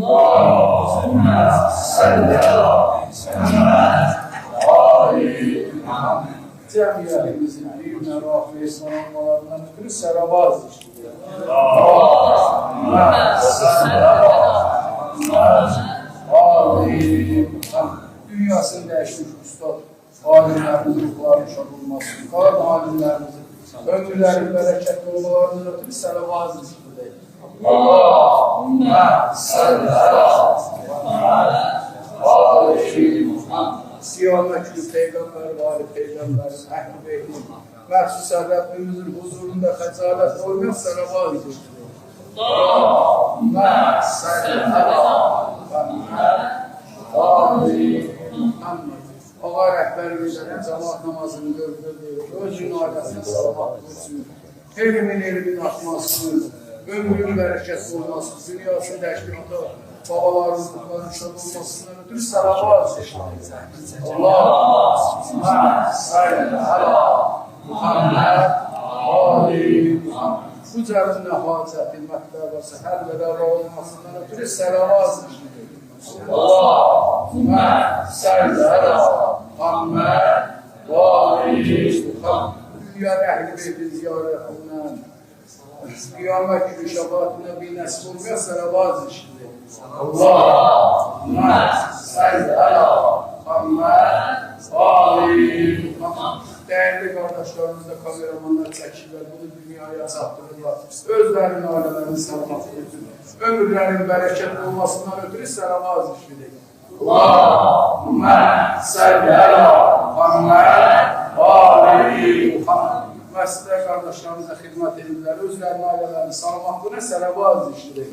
Allahümme salli ala Ali Muhammed. Cemiyetimizin düğünler ve afiye sanatmalarından ötürü serabaz işliyor. Allahümme salli ala Ali Muhammed. Dünyasını değişmiş üstad, alimlerimizin ruhlarının şad olmasını, kalan alimlerimizin ömürlerin bereketli olmalarından ötürü serabaz işliyor. Allahümme salli ala Ali Muhammed. Kıyamet günü peygamber var, peygamberin ehl-i beytin, məxsus Rabbimizin huzurunda xəcalet olmaz, serabaz işliyor. Allahümme salli ala Ali Muhammed. Ağa rəhbərimizin cemaat namazını gördürdü, özünün ailəsini salamat olsun, elimin atmasın, ömrün bərəkətli olmasın, dünyasını dəşkilata, babaların ruhlarının şad olmasından ötürü serabaz işliyor. Allahümme salli ala Muhammed Ali Muhammed. Bu cəmin hacəti, məktəbəsi, hər və dəva olmasından ötürü serabaz işliyor. Allahümme salli ala Muhammed Ali Muhammed. Dünya əhl-i beytin ziyarətindən, qiyamət günü şəfaatına bir nəsib olmaya serabaz işliyor. Allahümme salli ala Muhammed Ali Muhammed. Değerli kardeşlerimiz de kameramanlar çəkirlər, bunu dünyaya çatdırırlar. Özlərinin ailələrini salamat edir. Ömürlərin bərəkətli olmasından ötürü serabaz işliyor. Allahümme salli ala Muhammed Ali Muhammed. Məsələ qardaşlarımıza xidmət edirlər, özlərinin ailələrini salamatlığına serabaz işliyor.